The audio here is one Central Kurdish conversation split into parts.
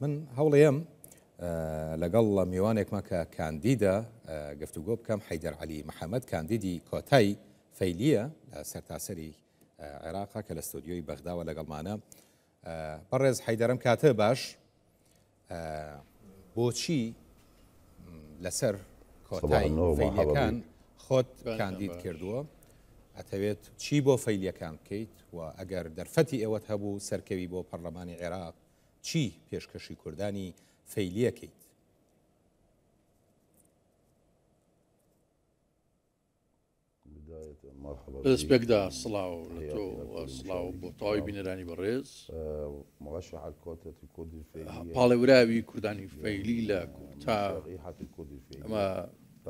من هەوڵەیەم لەگەڵ میوانێکمە کە کاندیدە گفتوگۆ بکەم حەیدەر عەلی محەممەد کاندیدی کۆتای فەیلیە لە سەرتاسەری عێراقا کە لە ستۆدیۆی بەغداوە لەگەڵمانە. بەڕێز حەیدەرم کاتە باش، بۆچی لەسەر کۆتای فەیلیەکان خۆت کاندید کردووە؟ ئەتەوێت چی بۆ فەیلیەکان بکەیت و ئەگەر دەرفەتی ئێوەت هەبوو سەرکەوی بۆ پەرلەمانی عێراق چی پێشکەشی کوردانی فەیلیەکەیت؟ دەستپێکدا سڵاو لە تۆ سڵاو بۆ تەواوی بینەرانی بەڕێز. پاڵێوراوی کوردانی فەیلی لە تا ئەمە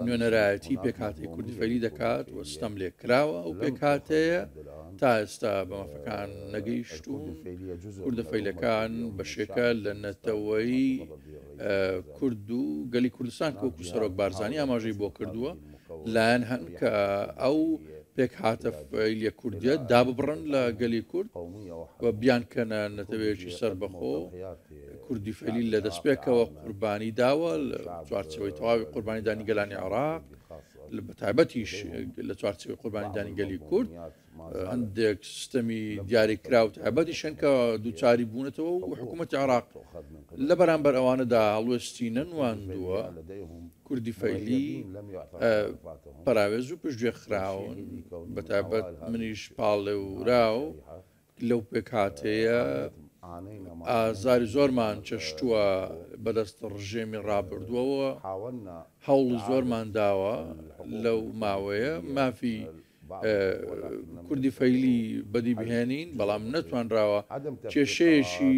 نوێنەرایەتی پێکهاتەی کوردی فەیلی دەکات و ستەم لێ کراوە و پێکهاتەیە تا ئێستا بەمەفەکان نەگەیشت و کوردە فەیلەکان بەشێکە لە نەتەوەی کورد و گەلی کوردستان کۆکو سەرۆک بارزانانی ئاماژەی بۆ کردووە لایەن هەن کە ئەو پێکهاتە فەیلیە کوردیە داببڕن لە گەلی کورد و بیانکەنە نەتەوەیەکی سەربەخۆ کوردی فەیلی لە دەستپێکەوە قوربانی داوە لە چوارچەوەی تەواوی قوربانی دانی گەلانی عێراق بە تایبەتیش لە چوارچەوەی قوربانی دانی گەلی کورد هەندێک سیستەمی دیاریکرا و تایبەتیشن کە دووچاری بوونەتەوە و حکوومەتی عێراق لە بەرامبەر ئەوانەدا هەڵوێستی نەنواندووە کوردی فەیلی پەراوێز و پشتگوێ خراون بە تایبەت منیش پاڵێوراو لەو پێکهاتەیە ئازاری زۆرمان چەشتووە بەدەست ڕژێمی ڕابردووەوە هەوڵی زۆرمان داوە لەو ماوەیە مافی کوردی فەیلی بەدی بهێنین بەڵام نەتوانراوە کێشەیەشی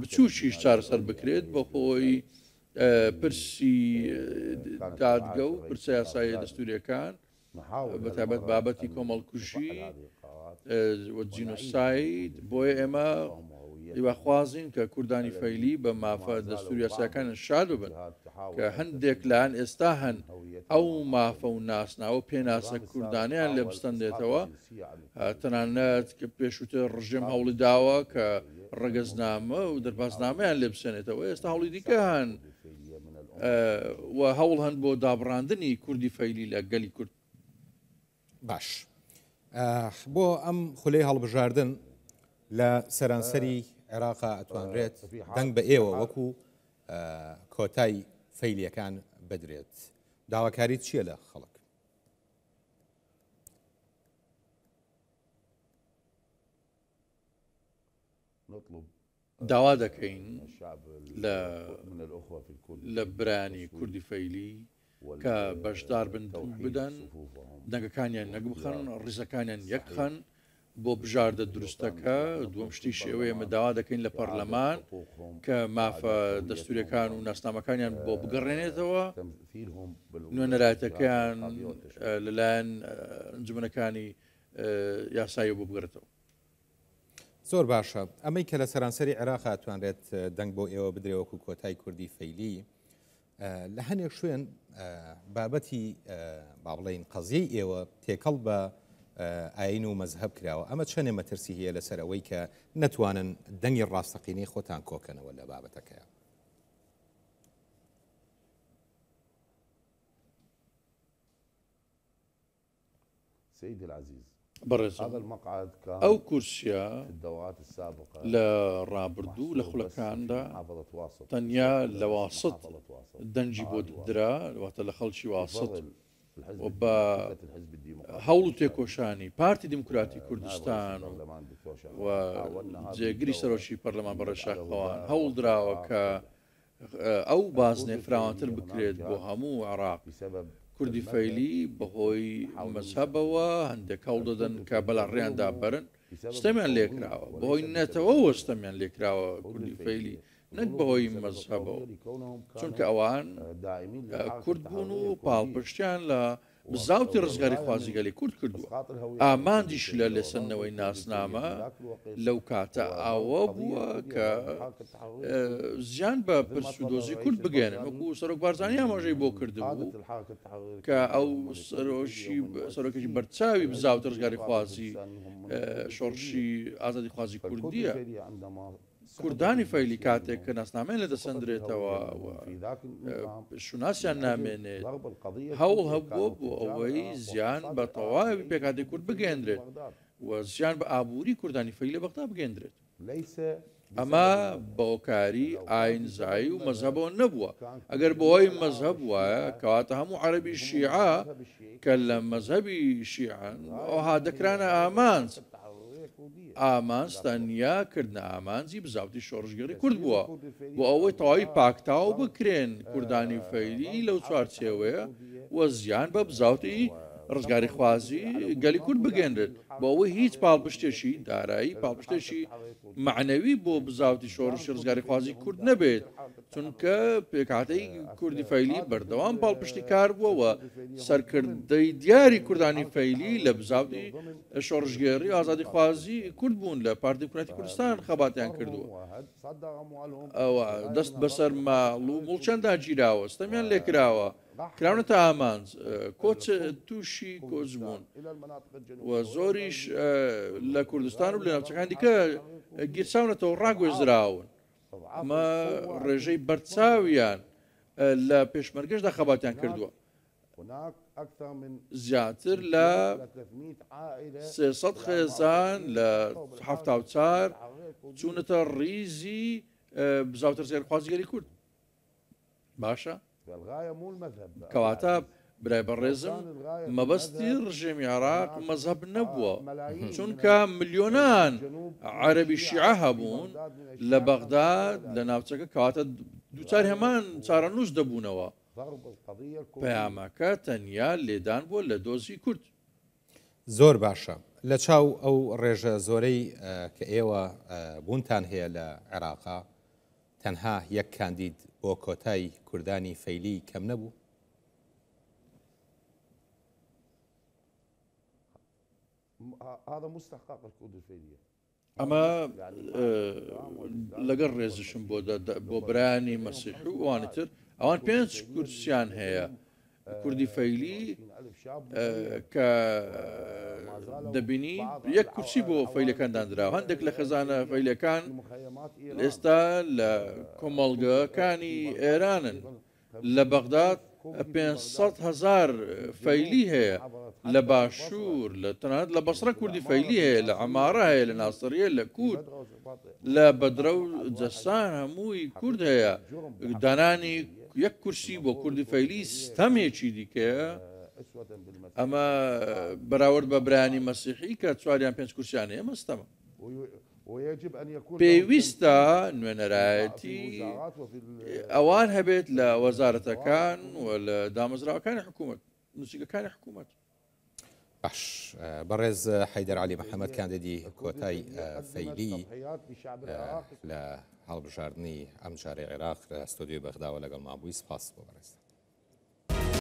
بچووشیش چارەسەر بکرێت بە خۆی پرسی دادگە و پرسە یاسایی دەستوریەکان بە تایبەت بابەتی کۆمەڵکوژی وە جینۆساید. بۆیە ئێمە هیواخوازین کە کوردانی فەیلی بە مافە دەستوری یاساکان شاد ببن کە هەندێک لایەن ئێستا هەن ئەو مافە و ناسناوە پێناسە کوردانیان لێ بستەندێتەوە تەنانەت کە پێشووتە ڕژێم هەوڵی داوە کە ڕەگەزنامە و دەربازنامەیان لێ بسێنێتەوە ئێستا هەوڵی دیکە هەن و هەوڵ هەن بۆ دابڕاندنی کوردی فەیلی لە گەلی کورد. باش بۆ ئەم خولەی هەڵبژاردن لە سەرانسەری عێراقا ئەتوانرێت دەنگ بە ئێوە وەکو کۆتای فەیلیەکان بدرێت. داواکاریت چییە لە خەڵک؟ داوا دەکەین لە برانی کوردی فەیلی کە بەشدار بدەن دەنگەکانیان نەک بخەن ڕیزەکانیان یەک خەن بۆ بژاردە دروستەکە. دووەم شتی شێوەیە ئێمە داوا دەکەین لە پەرلەمان کە مافە دەستوریەکان و ناسنامەکانیان بۆ بگەڕێنێتەوە نوێنەرایەتەکەیان لەلایەن ئەنجومەنەکانی یاسایی بۆ بگەڕێتەوە. زۆر باشە. ئەمەی کە لە سەرانسەری عێراقا توانرێت دەنگ بۆ ئێوە بدرێوەکو کۆتای کوردی فەیلی لە هەنێک شوێن بابەتی با بڵێین قەزیەی ئێوە تێکەڵ بە ئاین و مەزهب کراوە. ئەمە چەندێ مەترسی هەیە لەسەر ئەوەی کە نەتوانن دەنگی ڕاستەقینەی خۆتان کۆکەنەوە لە بابەتەکەیە؟ بەڕێز ئەو کورسیە لە ڕابردوو لە خولەکاندا تەنیا لە واسط دەنجی بۆ درا واتە لە خەڵکی واسط بە هەوڵ و تێکۆشانی پارتی دیموکراتی کوردستان و جێگیری سەرۆکی پەرلەمان بەڕێشاخەوان هەوڵ دراوە کە ئەو بازنێ فراوانتر بکرێت بۆ هەموو عێراق. کوردی فەیلی بەهۆی مەزهەبەوە هەندێک هەوڵ دەدەن کە بەلاڕێیاندا بەرن ستەمیان لێکراوە بەهۆی نێتەوەەوە ستەمیان لێکراوە کوردی فەیلی نەک بەهۆی مەزهەبەوە چونکە ئەوان کورد بوون و پاڵپشتیان لە بزاوتی ڕزگاری خوازی گەلی کورد کردووە. ئاماندیش لە لێسەنەوەی ناسنامە لەو کاتە ئاوە بووە کە زیان بە پرسودۆزی کورد بگەێنن وەکو سەرۆک بارزانانی ئاماژەی بۆ کردبوو کە ئەو سەرۆکێکی بەرچاوی بزاوتی ڕزگاری خوازی شۆڕشی ئازادی خوازی کوردیە کوردانی فەیلی کاتێک کە ناسنامەیان لە دەسەندرێتەوە شوناسیان نامێنێت هەوڵ هەبووە بۆ ئەوەی زیان بە تەواوی پێکاتی کورد بگەێنرێت و زیان بە ئابووری کوردانی فەیلی لە بەغدا بگەێنرێت. ئەمە بەوکاری ئاینزایی و مەزهبەوە نەبووە. ئەگەر بۆەوەی مەزهب وایە کەواتە هەموو عەرەبی شیعە کە لە مەزهبی شیعەن ئەوها دەکرانە ئامانج. ئامانج تەنیا کردنە ئامانجی بزاوتی شۆڕژگەری کورد بووە بۆ ئەوەی تەواوی پاکتاو بکرێن کوردانی فەیلی لەو چوارچێوەیە و زیان بە بزاوتی ڕزگاری خوازی گەلی کورد بگەێنرێت بۆ ئەوەی هیچ پاڵپشتێکی دارایی پاڵپشتێکی معنەوی بۆ بزاوتی شۆڕشی ڕزگاری خوازی کورد نەبێت چونکە پێکهاتەی کوردی فەیلی بەردەوام پاڵپشتی کار بووەوە سەرکردەی دیاری کوردانی فەیلی لە بزاوتی شۆڕژگێڕی ئازادی خوازی کورد بوون لە پارتی حکومەتی کوردستان خەباتیان کردووە. ئەوە دەست بەسەر ماڵ و موڵچەندا گیراوە ستەمیان لێکراوە کراونەتە ئامانج کۆچ تووشی کۆچ بوون و زۆریش لە کوردستان و لە ناوچەکان دیکە گیرچاونەتەوە ڕاگوێزراون. ئەمە ڕێژەی بەرچاویان لە پێشمەرگەشدا خەباتیان کردووە. زیاتر لە 300 خێزان لە 74 چوونەتە ڕیزی بزاوتە ڕزگارخوازیگەری کورد. باشە؟ کەواتە برای بەڕێزم مەبەستی ڕژێمی عێراق مەزهب نەبووە چونکە ملیۆنان عەرەبی شیعە هەبوون لە بەغداد لە ناوچەکە کەواتە دووچاری هەمان چارەنووس دەبوونەوە. پەیامەکە تەنیا لێدان بووە لە دۆزی کورد. زۆر باشە. لە چاو ئەو ڕێژە زۆرەی کە ئێوە بوونتان هەیە لە عێراقا تەنها یەک کاندید بۆ کۆتای کوردانی فەیلی کەم نەبوو؟ ئەمە لەگەڵ ڕێزشم بۆ برایانی مەسیحی و ئەوانتر ئەوان 5 کورسیان هەیە کوردی فەیلی کە دەبینی یەک کورسی بۆ فەیلەکاندانراوە. هەندێک لە خەزانە فەیلەکان ئێستا لە کۆمەڵگەکانی ئێرانن. لە بەغداد 500,000 فەیلی هەیە لە باشوور لە تەنانەت لە بەسرە کوردی فەیلی هەیە لە عەمارە هەیە لە ناسریە لە کورد لە بەدرە و جەستان هەمووی کورد هەیە. دانانی یەک کورسی بۆ کوردی فەیلی ستەمێکی دیکەیە. ئەمە بەراورد بە برایانی مەسیحی کە 4 کورسیان هەیە مەستەمە. پێویستە نوێنەرایەتی ئەوان هەبێت لە وەزارەتەکان و لە دامەزراوەکانی حکوومەت نووسینگەکانی حکوومەت. باش بەڕێز حەیدەر عەلی محەممەد کاندیدی کۆتای فەیلی لە هەڵبژاردننی ئەم جارەی عێراق لە ستۆدیۆی بەغداوە لەگەڵ مابووی سپاس بۆ بەڕێز.